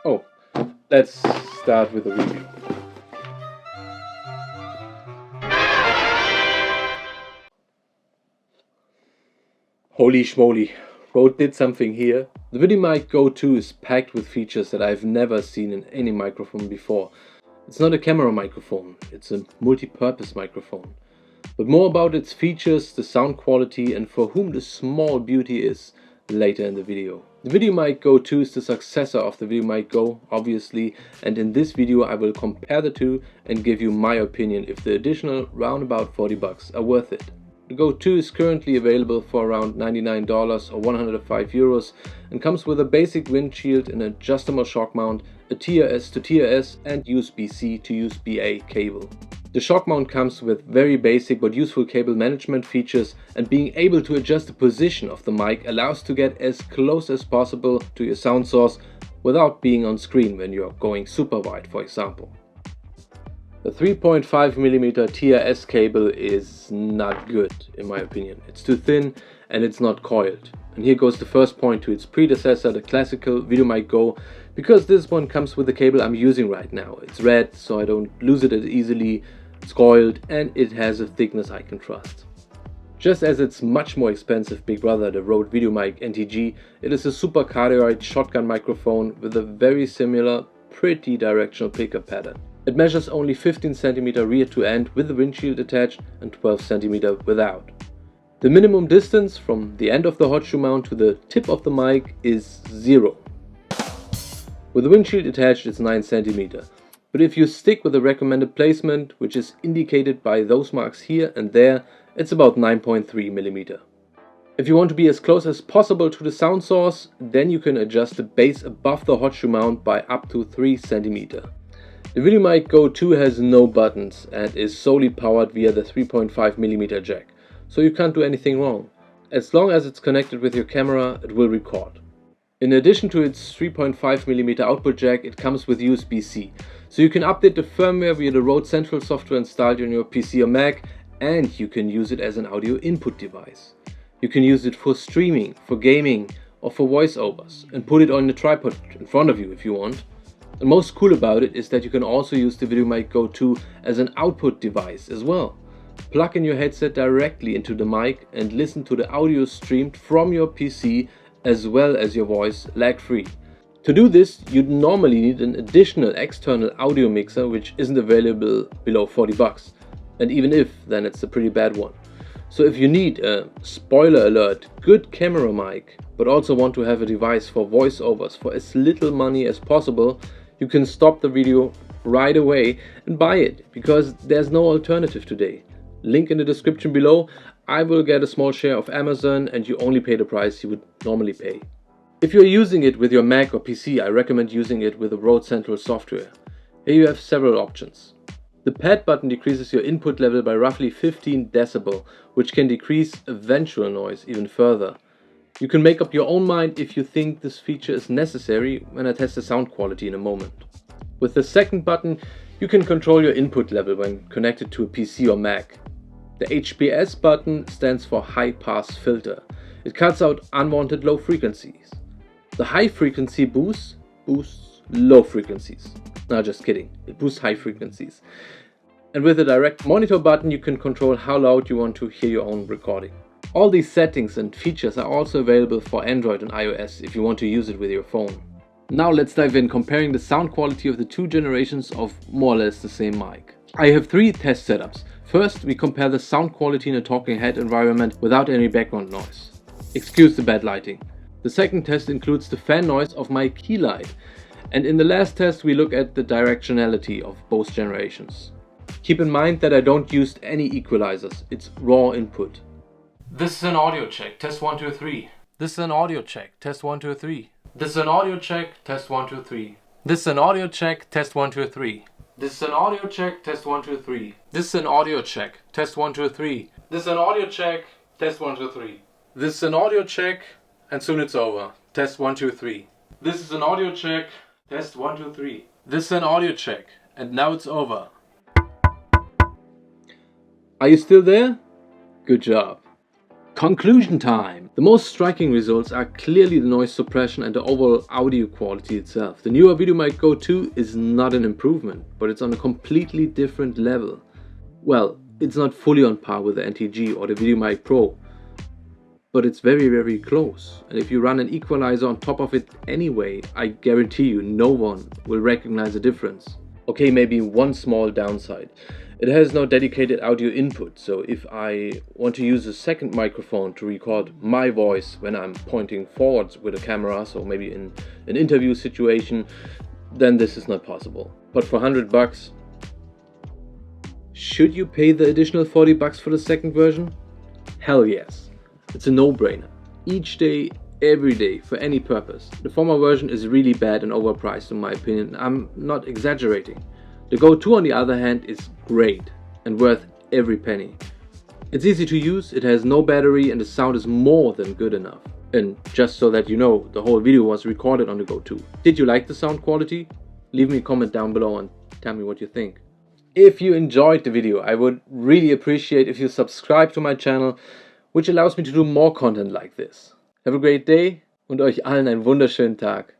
Oh, let's start with a review. Holy schmoly, Rode did something here. The VideoMic Go II is packed with features that I've never seen in any microphone before. It's not a camera microphone, it's a multi-purpose microphone. But more about its features, the sound quality, and for whom the small beauty is later in the video. The VideoMic Go II is the successor of the VideoMic Go, obviously, and in this video I will compare the two and give you my opinion if the additional round about 40 bucks are worth it. The Go II is currently available for around $99 or 105 euros and comes with a basic windshield, an adjustable shock mount, a TRS to TRS and USB-C to USB-A cable. The shock mount comes with very basic but useful cable management features, and being able to adjust the position of the mic allows to get as close as possible to your sound source without being on screen when you're going super wide, for example. The 3.5mm TRS cable is not good in my opinion. It's too thin and it's not coiled. And here goes the first point to its predecessor, the classical VideoMic Go, because this one comes with the cable I'm using right now. It's red, so I don't lose it as easily, it's coiled, and it has a thickness I can trust. Just as its much more expensive big brother, the Rode VideoMic NTG, it is a super cardioid shotgun microphone with a very similar, pretty directional pickup pattern. It measures only 15 cm rear to end with the windshield attached and 12 cm without. The minimum distance from the end of the hot shoe mount to the tip of the mic is 0. With the windshield attached it's 9 cm. But if you stick with the recommended placement, which is indicated by those marks here and there, it's about 9.3 mm. If you want to be as close as possible to the sound source, then you can adjust the base above the hot shoe mount by up to 3 cm. The VideoMic Go II has no buttons and is solely powered via the 3.5mm jack, so you can't do anything wrong. As long as it's connected with your camera, it will record. In addition to its 3.5mm output jack, it comes with USB-C, so you can update the firmware via the Rode Central software installed on your PC or Mac, and you can use it as an audio input device. You can use it for streaming, for gaming, or for voiceovers, and put it on a tripod in front of you if you want. The most cool about it is that you can also use the VideoMic Go II as an output device as well. Plug in your headset directly into the mic and listen to the audio streamed from your PC as well as your voice lag-free. To do this, you'd normally need an additional external audio mixer which isn't available below 40 bucks. And even if, then it's a pretty bad one. So if you need a, spoiler alert, good camera mic, but also want to have a device for voiceovers for as little money as possible, you can stop the video right away and buy it, because there's no alternative today. Link in the description below. I will get a small share of Amazon and you only pay the price you would normally pay. If you're using it with your Mac or PC, I recommend using it with the Rode Central software. Here you have several options. The pad button decreases your input level by roughly 15 dB, which can decrease eventual noise even further. You can make up your own mind if you think this feature is necessary when I test the sound quality in a moment. With the second button, you can control your input level when connected to a PC or Mac. The HPS button stands for High Pass Filter. It cuts out unwanted low frequencies. The high frequency boosts low frequencies. No, just kidding. It boosts high frequencies. And with the direct monitor button, you can control how loud you want to hear your own recording. All these settings and features are also available for Android and iOS if you want to use it with your phone. Now let's dive in, comparing the sound quality of the two generations of more or less the same mic. I have 3 test setups. First, we compare the sound quality in a talking head environment without any background noise. Excuse the bad lighting. The second test includes the fan noise of my key light. And in the last test we look at the directionality of both generations. Keep in mind that I don't use any equalizers, it's raw input. This is an audio check, test 1, 2, 3. This is an audio check, test 1, 2, 3. This is an audio check, test 1, 2, 3. This is an audio check, test 1, 2, 3. This is an audio check, test 1, 2, 3. This is an audio check, test 1, 2, 3. This is an audio check, test 1, 2, 3. This is an audio check, and soon it's over. Test 1, 2, 3. This is an audio check, test 1, 2, 3. This is an audio check, and now it's over. Are you still there? Good job. Conclusion time! The most striking results are clearly the noise suppression and the overall audio quality itself. The newer VideoMic Go II is not an improvement, but it's on a completely different level. Well, it's not fully on par with the NTG or the VideoMic Pro, but it's very close. And if you run an equalizer on top of it anyway, I guarantee you no one will recognize a difference. Okay, maybe one small downside. It has no dedicated audio input, so if I want to use a second microphone to record my voice when I'm pointing forwards with a camera, so maybe in an interview situation, then this is not possible. But for $100, should you pay the additional $40 for the second version? Hell yes. It's a no-brainer. Each day, every day, for any purpose. The former version is really bad and overpriced in my opinion. I'm not exaggerating. The Go II on the other hand is great and worth every penny. It's easy to use, it has no battery and the sound is more than good enough. And just so that you know, the whole video was recorded on the Go II. Did you like the sound quality? Leave me a comment down below and tell me what you think. If you enjoyed the video, I would really appreciate if you subscribe to my channel, which allows me to do more content like this. Have a great day und euch allen einen wunderschönen Tag.